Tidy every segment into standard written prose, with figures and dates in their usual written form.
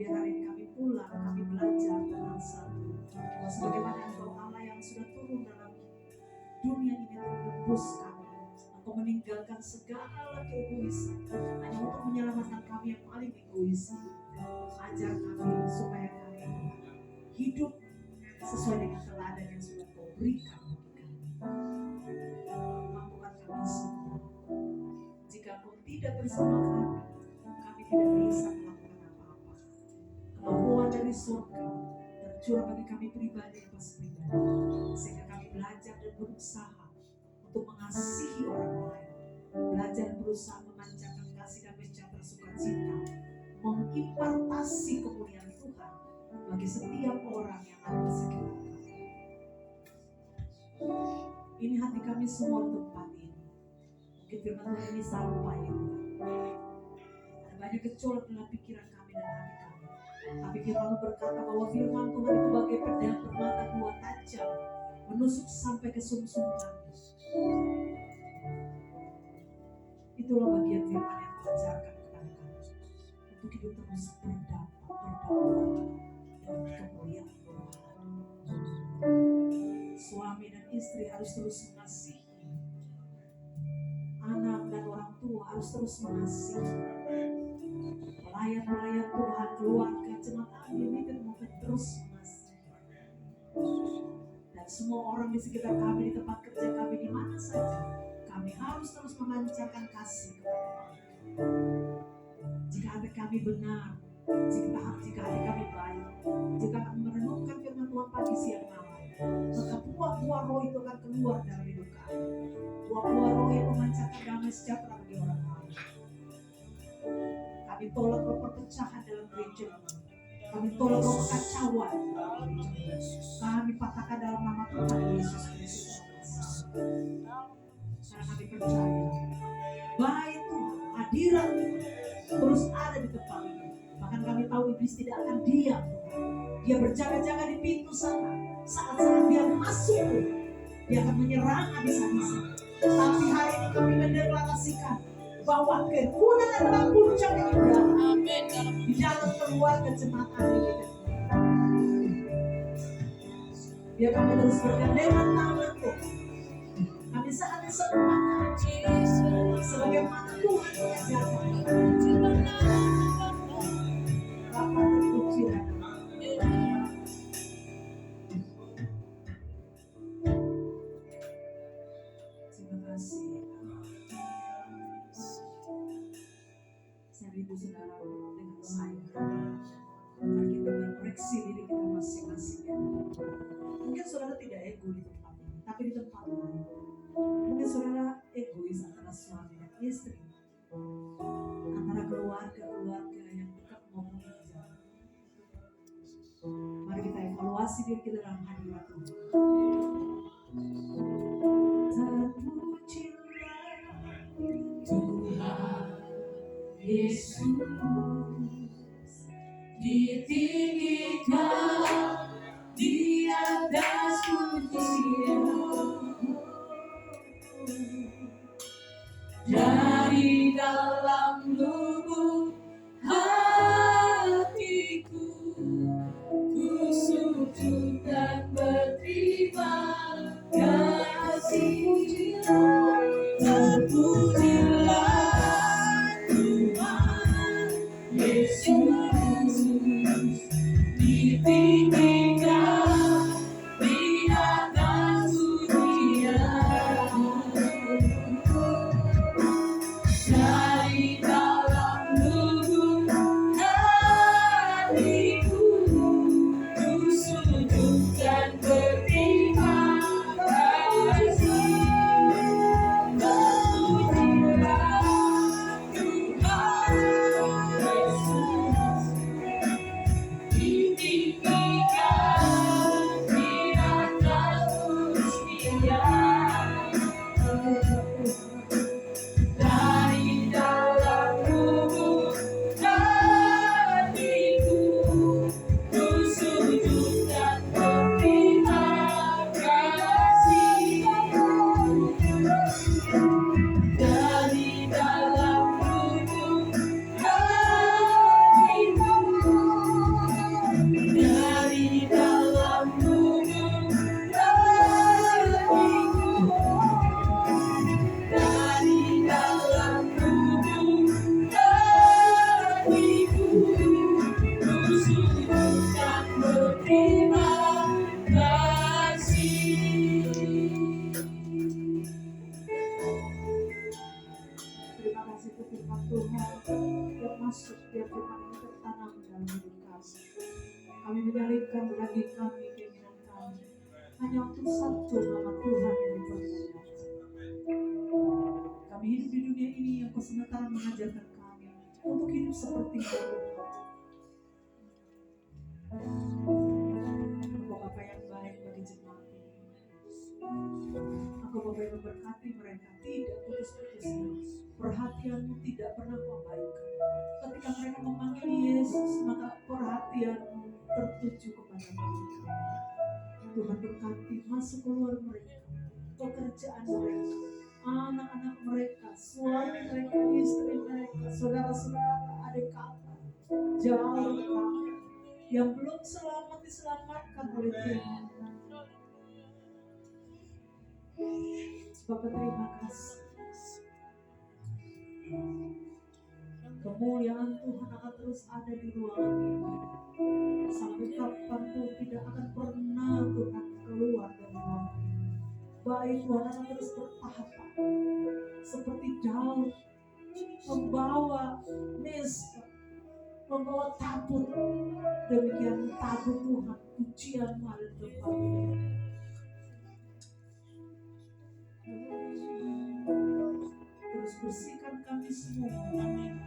Biar hari ini kami pulang, kami belajar tentang satu, bahwa sebagaimana Engkau Allah yang sudah turun dalam dunia ini untuk menebus kami. Engkau meninggalkan segala keegoisan hanya untuk menyelamatkan kami yang paling egois. Ajar kami supaya kami hidup sesuai dengan teladan yang sudah Kau berikan bagi kami. Mampukan kami semua. Jika Kau tidak bersama kami tidak bisa melakukan apa-apa. Kemampuan dari surga tercurah bagi kami pribadi lepas pribadi, sehingga kami belajar dan berusaha untuk mengasihi orang lain, belajar dan berusaha memancarkan kasih dan sejahtera sukacita, mengimpartasi kemuliaan Tuhan bagi setiap orang yang ada di sekitar kami. Ini hati kami semua untuk tempat ini. Mungkin firman Tuhan ini sampai, ada banyak gejolak dalam pikiran kami dan hati kami. Tapi firman berkata bahwa firman Tuhan itu bagai pedang bermata dua tajam, menusuk sampai ke sumsum kami. Itulah bagian firman yang Kau ajarkan kepada kami, untuk hidup terus berdampak dan kemuliaan Tuhan. Suami dan istri harus terus mengasihi, anak dan orang tua harus terus mengasihi, pelayan-pelayan Tuhan, keluarga, jemaat unlimited movement terus mengasihi, dan semua orang di sekitar kami, di tempat kerja kami, di mana saja kami harus terus memancarkan kasih kepada mereka. Jika hati kami benar, jika hati kami baik, jika kami merenungkan firman Tuhan pagi siang malam, maka buah-buah roh itu akan keluar dalam hidup kami. Buah-buah roh yang memancarkan damai sejahtera bagi orang lain. Kami tolak roh perpecahan dalam gereja ini. Kami tolak roh kekacauan dalam gereja ini. Kami patahkan dalam nama Tuhan Yesus Kristus. Karena kami percaya baik Tuhan, hadirat terus ada di tempat ini. Bahkan kami tahu iblis tidak akan diam. Dia berjaga-jaga di pintu sana. Saat-saat dia masuk, dia akan menyerang habis-habisan. Tapi hari ini kami mendeklarasikan bahwa kerukunan adalah puncak keindahan di dalam keluarga jemaat ini. Biar kami terus bergandengan tangan Tuhan. Kami saat disempatkan sebagaimana Tuhan mengajarkan. Bapak terpuji dan ibu saudara dengan saya, mari kita berkoreksi diri kita masing-masing. Mungkin saudara tidak ego di tempat ini, tapi di tempat lain mungkin saudara egois antara suami dan istri, antara keluarga yang dekat maupun jauh. Mari kita evaluasi diri kita dalam hadirat Tuhan. Terpujilah Tuhan Yesus, ditinggikan di atas pujian, dari dalam lubuk hatiku, ku sujud dan berterima kasih. Terpujilah Tuhan Yesus, ditinggikan di atas pujian, dari dalam lubuk hatiku, ku sujud dan berterima kasih. Terpujilah Kami menyalipkan bagi kami keinginan kami hanya untuk satu nama Tuhan yang dipermuliakan. Kami hidup di dunia ini yang Kau sementara mengajarkan kami untuk hidup seperti Tuhan. Engkau Bapa yang baik bagi jemaat ini. Engkau Bapa yang memberkati mereka tidak putus-putusnya. Perhatian-Mu tidak pernah Kau abaikan. Ketika mereka memanggil Yesus, maka perhatian-Mu tertuju kepada mereka. Tuhan berkati masuk keluar mereka, pekerjaan mereka, anak-anak mereka, suami mereka, istri mereka, saudara-saudara, adik kakak, jauh kakak yang belum selamat diselamatkan oleh Tuhan. Bapa terima kasih. Kemuliaan Tuhan akan terus ada di ruangan ini. Sampai kapanpun tidak akan pernah Tuhan keluar dari ruangan ini. Baik Tuhan akan terus bertahta seperti Daud membawa Mizpah, membawa tabut. Demikian tabut Tuhan, pujian-Mu ada di depan ini. Terus bersihkan kami semua supaya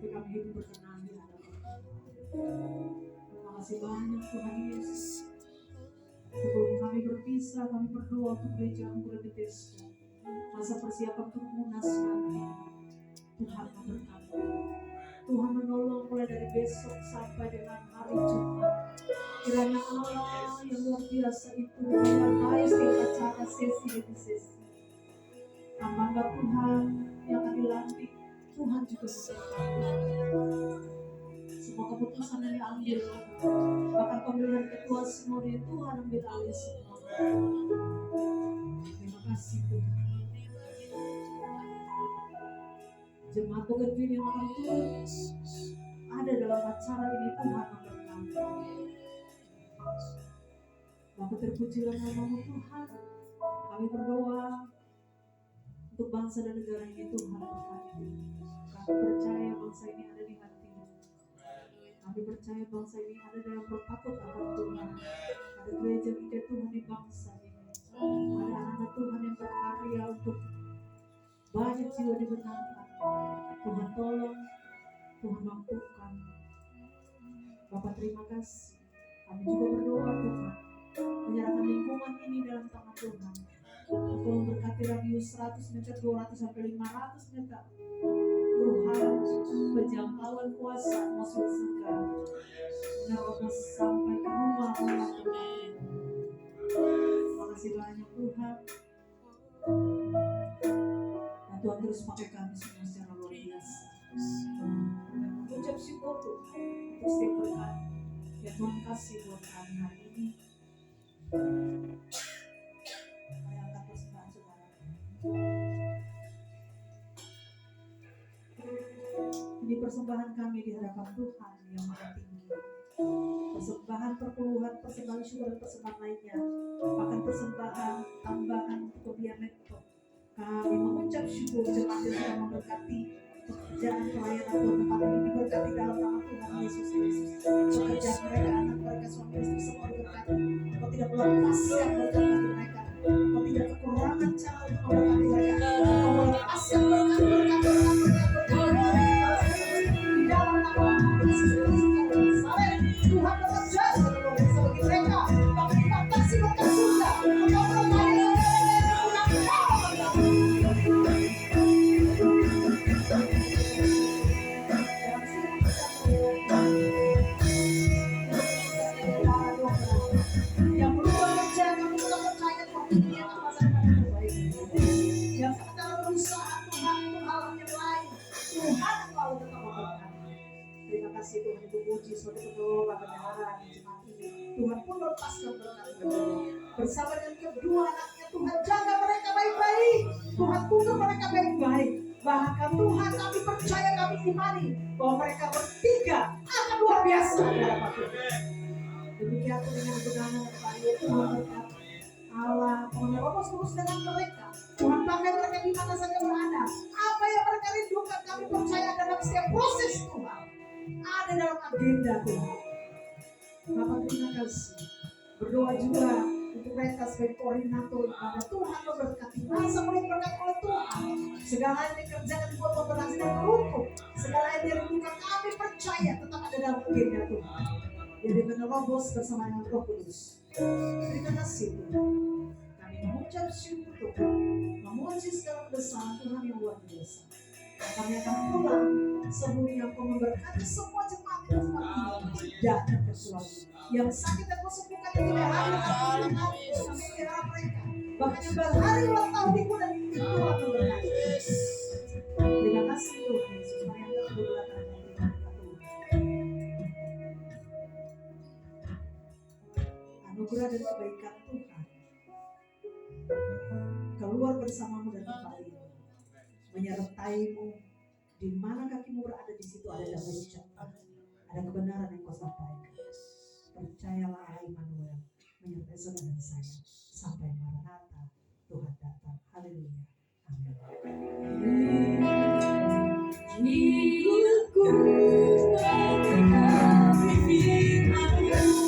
kami hidup berkenan di hadapan. Terima kasih banyak Tuhan Yesus. Sebelum kami berpisah, kami berdoa untuk gereja Anggur Bethesda. Masa persiapan untuk munas nanti, Tuhan memberkati. Tuhan menolong mulai dari besok sampai dengan hari Jumat. Kiranya Allah yang luar biasa itu menyertai setiap acara sesi demi sesi. Hamba Tuhan yang akan dilantik, Tuhan juga memberkati. Semua keputusan yang diambil, bahkan pemilihan ketua sinode, Tuhan ambil alih semua. Terima kasih Tuhan. Jemaat Bougainville yang akan turun ada dalam acara ini, Tuhan memberkati. Maka terpujilah nama-Mu Tuhan. Kami berdoa untuk bangsa dan negara ini, Tuhan berkati. Kami percaya bangsa ini ada di hati-Mu. Kami percaya bangsa ini ada dalam bertakut akan Tuhan. Ada gereja-gereja Tuhan di bangsa ini. Ada anak Tuhan yang berkarya untuk banyak jiwa dibenarkan. Tuhan tolong, Tuhan mampukan. Bapak terima kasih. Kami juga berdoa Tuhan, menyerahkan lingkungan ini dalam tangan Tuhan. Engkau memberkati radius 100 meter, 200 sampai 500 meter. Tuhan, penjangkauan kuasa masuk surga, menerobos sampai ke rumah orang Tuhan. Terima kasih banyak Tuhan. Dan Tuhan terus pakai kami semua secara luar biasa. Ucap syukur Tuhan untuk setiap berkat yang Tuhan kasih buat kami hari ini. Mari angkat persembahan saudara. Ini persembahan kami di hadapan Tuhan yang maha tinggi. Persembahan perpuluhan, persembahan syukur dan persembahan lainnya, bahkan persembahan tambahan untuk biar laptop. Kami mengucap syukur jemaat yang sudah memberkati pekerjaan pelayanan Tuhan tempat ini diberkati dalam nama Tuhan Yesus Kristus. Pekerjaan mereka, anak mereka, suami istri semua diberkati. Kau tidak melepaskan berkat bagi mereka. Kau tidak kekurangan cara untuk memberkati mereka. Kau melepaskan berkat-berkat di dalam nama Yesus Kristus. Tuhan bekerja bagi mereka. Kami terima kasih berkat surga. Kau berkati. Terima kasih Tuhan Ibu puji sebagai pengelola kebenaran jemaat ini. Tuhan pun lepaskan berkat bersama dengan kedua anaknya. Tuhan jaga mereka baik-baik. Tuhan tuntun mereka baik-baik. Bahkan Tuhan kami percaya, kami imani bahwa mereka bertiga akan luar biasa dalam Tuhan. Demikian dengan benar Tuhan berkat Allah menerobos terus dengan mereka. Tuhan pakai mereka di mana saja berada. Apa yang mereka rindukan kami percaya dalam setiap proses Tuhan ada dalam agenda Tuhan. kasih. Berdoa juga untuk mereka sebagai koordinator ibadah. Tuhan memberkati. Masa boleh diberkati oleh Tuhan. Segala yang dikerjakan di kota berhasil dan beruntung. Segala yang dirindukan kami percaya tetap ada dalam mungkinnya Tuhan. Jadi menerobos bersama dengan Roh Kudus. Terima kasih Tuhan. Kami mengucap syukur Tuhan. Memuji segala kebesaran Tuhan yang luar biasa. Kami akan pulang sebelum Engkau memberkati semua jemaat di tempat ini tidak terkecuali. Yang sakit Engkau sembuhkan, yang tidak hadir Engkau melihara mereka. Bahkan yang berhari ulang tahun di bulan ini Tuhan memberkati. Terima kasih Tuhan Yesus. Mari kita berdua Tuhan. Anugerah dan kebaikan Tuhan keluar bersamamu dan kembali menyertaimu. Di mana kakimu berada, di situ ada damai sejahtera, ada kebenaran yang kau sampaikan. Percayalah Allah Immanuel menyertai saudara dan saya sampai Maranatha Tuhan datang. Haleluya. Amin. Hidupku menggenapi firman-Mu.